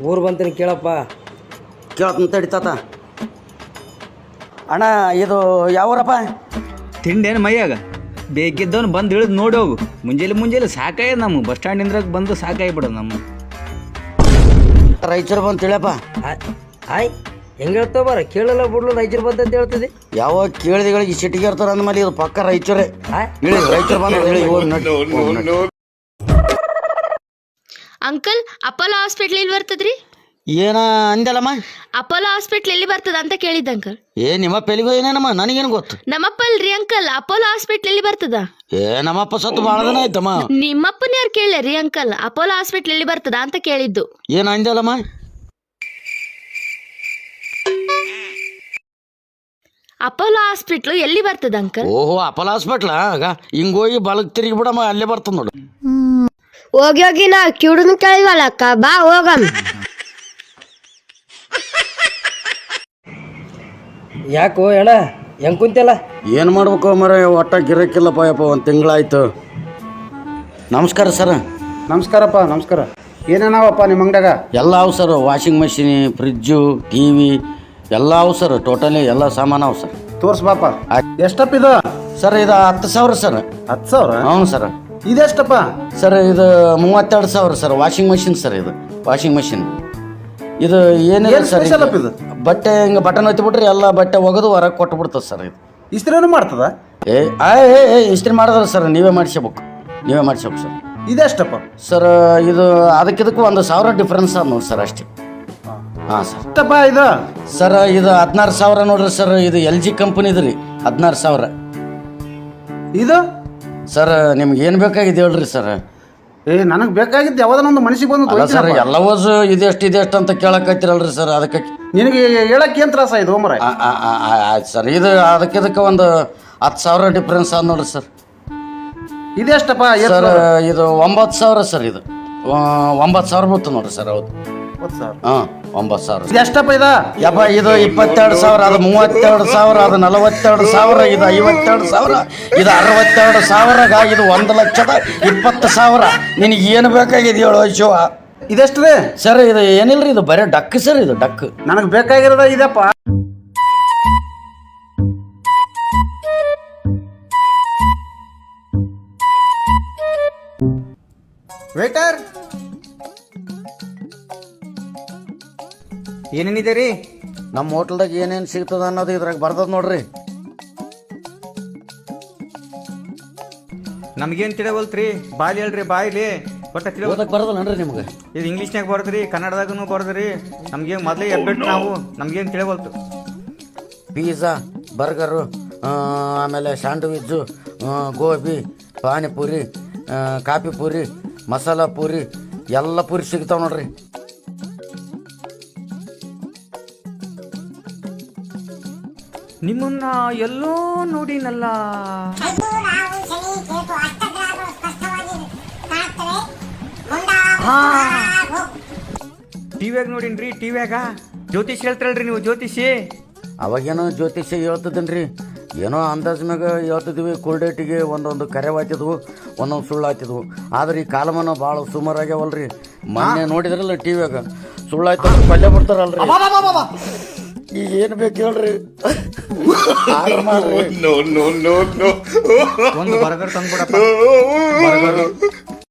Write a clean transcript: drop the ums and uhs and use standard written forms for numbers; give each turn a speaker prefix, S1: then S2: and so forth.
S1: ಊರು ಬಂತೀನಿ ಕೇಳಪ್ಪ.
S2: ಕೇಳತ್ನ ತಡಿತಾತ. ಅಣ್ಣ ಇದು ಯಾವೂರಪ್ಪ?
S3: ತಿಂಡೇನು ಮೈಯಾಗ ಬೇಕಿದ್ದವನು ಬಂದು ಇಳಿದು ನೋಡಿ ಹೋಗು. ಮುಂಜಾನೆ ಸಾಕಾಯ್ತು ನಮ್ಗೆ ಬಸ್ ಸ್ಟ್ಯಾಂಡಿಂದ್ರಾಗ ಬಂದು ಸಾಕಾಗಿಬಿಡೋದು ನಮ್ಮ
S2: ರಾಯಚೂರು ಬಂದು ತಿಳಿಯಪ್ಪ.
S1: ಆಯ್ ಹೆಂಗೆ ಹೇಳ್ತಾವ ಬರ ಕೇಳಲ್ಲ ಬಿಡ್ಲು ರಾಯಚೂರು ಬಂತ ಅಂತ ಹೇಳ್ತದೆ.
S2: ಯಾವಾಗ ಕೇಳಿದಗಳಿಗೆ ಸಿಟಿಗೆ ಇರ್ತಾರ ಅಂದ್ಮೇಲೆ ಇದು ಪಕ್ಕ ರಾಯಚೂರೇ. ಹೇಳಿ ರಾಯಚೂರು ಬಂದು ಹೇಳಿ ಹೋಗಿ.
S4: ಅಂಕಲ್ ಅಪೋಲೋ ಹಾಸ್ಪಿಟ್ಲ್ ಎಲ್ಲಿ ಬರ್ತದ್ರಿ?
S2: ಏನ ಅಂದಲ್ಲಮ್ಮ?
S4: ಅಪೋಲೋ ಹಾಸ್ಪಿಟ್ಲ್ ಎಲ್ಲಿ ಬರ್ತದ ಅಂತ ಕೇಳಿದ್ದ ಅಂಕಲ್.
S2: ನಿಮ್ಮಪ್ಪ ಎಲ್ಲಿಗೋ ಏನೇನಮ್ಮ ನನಗೇನು ಗೊತ್ತು.
S4: ನಮ್ಮಪ್ಪ ಅಲ್ರಿ ಅಂಕಲ್, ಅಪೋಲೋ ಹಾಸ್ಪಿಟ್ಲ್ ಎಲ್ಲಿ ಬರ್ತದ?
S2: ನಮ್ಮಪ್ಪ ಸತ್ತು ಭಾಳ ದಿನ ಆಯ್ತಮ್ಮ.
S4: ನಿಮ್ಮಪ್ಪನ ಯಾರು ಕೇಳ್ಯಾರಿ ಅಂಕಲ್? ಅಪೋಲೋ ಹಾಸ್ಪಿಟ್ಲ್ ಎಲ್ಲಿ ಬರ್ತದ ಅಂತ ಕೇಳಿದ್ದು.
S2: ಏನು ಅಂದಲ್ಲಮ್ಮ?
S4: ಅಪೋಲೋ ಹಾಸ್ಪಿಟ್ಲು ಎಲ್ಲಿ ಬರ್ತದ ಅಂಕಲ್?
S2: ಓಹೋ ಅಪೋಲೋ ಹಾಸ್ಪಿಟ್ಲ. ಆಗ ಹಿಂಗೋಗಿ ಬಲಕ್ ತಿರುಗಿ ಬಿಡಮ್ಮ, ಅಲ್ಲೇ ಬರ್ತದ ನೋಡು.
S5: ಹೋಗಿ ಹೋಗಿ ನಾ ಕಿವುಡನ್ ಕೇಳಿವಲ್ಲಕ್ಕ, ಬಾ ಹೋಗಮ್.
S1: ಯಾಕೋ ಅಣ್ಣ ಹೆಂಗೆ ಕುಂತಲ್ಲ?
S2: ಏನು ಮಾಡ್ಬೇಕು ಮರ, ಒಟ್ಟ ಗಿರಕ್ಕಿಲ್ಲಪ್ಪ ಯಪ್ಪ, ಒಂದು ತಿಂಗಳಾಯ್ತು. ನಮಸ್ಕಾರ ಸರ್.
S6: ನಮಸ್ಕಾರಪ್ಪ. ನಮಸ್ಕಾರ. ಏನೇನಾವಪ್ಪ ನಿಮ್ಮ ಅಂಗಡ್ಯಾಗ?
S2: ಎಲ್ಲ ಅವು sir, washing machine, fridge, T V ಎಲ್ಲ ಅವು ಸರ್. ಟೋಟಲಿ ಎಲ್ಲ ಸಾಮಾನು ಅವು ಸರ್.
S6: ತೋರ್ಸ್ಬಾಪ. ಎಷ್ಟಪ್ಪ ಇದು?
S2: ಸರ್ ಇದು 10,000 ಸರ್.
S6: 10,000?
S2: ಹ್ಞೂ ಸರ್.
S6: ಇದೆಷ್ಟಪ್ಪ?
S2: ಸರ್ ಇದು 32,000 ಸರ್. Washing machine sir. ಇದು ವಾಷಿಂಗ್ ಮಷಿನ್. ಇದು ಏನಿಲ್ಲ ಸರ್,
S6: ಇದು
S2: ಬಟ್ಟೆ ಹಿಂಗೆ ಬಟನ್ ಹೊತ್ತಿಬಿಟ್ರಿ ಎಲ್ಲ ಬಟ್ಟೆ ಒಗೆದು ಹೊರಗೆ ಕೊಟ್ಟು ಬಿಡ್ತದೆ ಸರ್. ಇದು
S6: ಇಸ್ತ್ರಿನೂ ಮಾಡ್ತದ?
S2: ಇಸ್ತ್ರಿ ಮಾಡಿದ್ರೆ ಸರ್ ನೀವೇ ಮಾಡಿಸ್ಬೇಕು, ನೀವೇ ಮಾಡಿಸ್ಬೇಕು ಸರ್.
S6: ಇದೆಷ್ಟಪ್ಪ?
S2: ಸರ್ ಇದು ಅದಕ್ಕಿದಕ್ಕೂ 1,000 ಡಿಫ್ರೆನ್ಸ್ ಅದ ನೋಡಿ ಸರ್, ಅಷ್ಟೇ. ಹಾಂ ಸರ್.
S6: ಎಷ್ಟಪ್ಪ ಇದು?
S2: ಸರ್ ಇದು 16,000 ನೋಡ್ರಿ ಸರ್. ಇದು LG ಕಂಪನಿದು ರೀ, 16,000.
S6: ಇದು
S2: ಸರ್ ನಿಮ್ಗೆ ಏನು ಬೇಕಾಗಿದೆ ಹೇಳ್ರಿ ಸರ್.
S6: ನನಗೆ ಬೇಕಾಗಿದ್ದು ಯಾವುದನ್ನ ಒಂದು ಮನಸ್ಸಿಗೆ ಬಂದು
S2: ಅಲ್ಲ ಸರ್, ಎಲ್ಲವೂ ಇದೆಷ್ಟು ಅಂತ ಕೇಳಕತ್ತಿರಲ್ರಿ ಸರ್. ಅದಕ್ಕೆ
S6: ನಿನಗೆ ಹೇಳಕ್ಕೆ ಏನು ತ್ರಾಸ ಇದು ಮರ?
S2: ಆಯ್ತು ಸರ್. ಇದು ಅದಕ್ಕಿದಕ್ಕೆ 10,000 ಡಿಫ್ರೆನ್ಸ್ ಅದ ನೋಡ್ರಿ ಸರ್.
S6: ಇದೆಷ್ಟಪ್ಪ
S2: ಸರ್ ಇದು 9,000 ಸರ್. ಇದು 9,000 ಬರ್ತದೆ ನೋಡ್ರಿ ಸರ್. ಹೌದು. ಹಾಂ 9,000.
S6: ಎಷ್ಟಪ್ಪ ಇದ?
S2: ಯಪ್ಪ ಇದು 22,000, ಅದು 32,000, ಅದು 42,000, ಇದು 52,000, ಇದು 62,000, ಇದು 1,20,000. ನಿನಗೆ ಏನು ಬೇಕಾಗಿದೆ ಹೇಳು ಶಿವ.
S6: ಇದೆಷ್ಟು ರೀ?
S2: ಸರ್ ಇದು ಏನಿಲ್ರಿ, ಇದು ಬರೀ ಡಕ್ ಸರ್. ಇದು ಡಕ್.
S6: ನನಗೆ ಬೇಕಾಗಿರೋದ ಇದಪ್ಪ. ವೇಟರ್,
S3: ಏನೇನಿದೆ ರೀ?
S2: ನಮ್ಮ ಹೋಟೆಲ್ದಾಗ ಏನೇನು ಸಿಗ್ತದ ಅನ್ನೋದು ಇದ್ರಾಗ ಬರ್ತದ ನೋಡ್ರಿ.
S3: ನಮ್ಗೇನು ತಿಳಿವಲ್ತ್ರಿ? ಬಾಯ್ಲಿ ಹೇಳ್ರಿ, ಬಾಯ್ಲಿ. ಒಟ್ಟ
S2: ಓದಕ್ಕೆ ಬರೋದಲ್ಲನ್ರಿ ನಿಮ್ಗೆ?
S3: ಇದು ಇಂಗ್ಲೀಷ್ನಾಗ ಬರೋದ್ರಿ, ಕನ್ನಡದಾಗೂ ಬರೋದ್ರಿ. ನಮ್ಗೆ ಮೊದಲೇ ಎಬ್ಬಿಟ್ಟು ನಾವು ನಮ್ಗೇನು ತಿಳಿವಲ್ತು.
S2: ಪಿಜ್ಜಾ, ಬರ್ಗರು, ಆಮೇಲೆ ಸ್ಯಾಂಡ್ವಿಚ್ಚು, ಗೋಬಿ, ಪಾನಿಪುರಿ, ಕಾಫಿ ಪೂರಿ, ಮಸಾಲ ಪೂರಿ ಎಲ್ಲ ಪೂರಿ ಸಿಗ್ತಾವ ನೋಡ್ರಿ.
S3: ನಿಮ್ಮನ್ನ ಎಲ್ಲೋ ನೋಡಿನಲ್ಲ. ಟಿವ್ಯಾಗ ನೋಡಿನ್ರಿ, ಟಿವ್ಯಾಗ ಜ್ಯೋತಿಷ್ ಹೇಳ್ತಾರಲ್ರಿ ನೀವು, ಜ್ಯೋತಿಷಿ.
S2: ಅವಾಗೇನೋ ಜ್ಯೋತಿಷ್ಯ ಹೇಳ್ತಿದ್ದೇನ್ರಿ, ಏನೋ ಅಂದಾಜ್ ಮ್ಯಾಗ ಹೇಳ್ತಿದ್ವಿ. ಕುಲ್ಡೇಟಿಗೆ ಒಂದೊಂದು ಕರೆವಾತಿದ್ವು, ಒಂದೊಂದು ಸುಳ್ಳು ಆಯ್ತಿದ್ವು. ಆದ್ರೆ ಈ ಕಾಲಮಾನ ಭಾಳ ಸುಮಾರಾಗ್ಯಾವಲ್ರಿ. ಮೊನ್ನೆ ನೋಡಿದ್ರಲ್ಲ ಟಿವ್ಯಾಗ, ಸುಳ್ಳಾಯ್ತು ಪಲ್ಯ ಬಿಡ್ತಾರಲ್ರಿ. ಈಗ ಏನು ಬೇಕು ಹೇಳ್ರಿ,
S3: ಒಂದು ಬರ್ಗರ್ ತಂದ್ಬಿಡಪ್ಪ. ಬರ್ಗರ್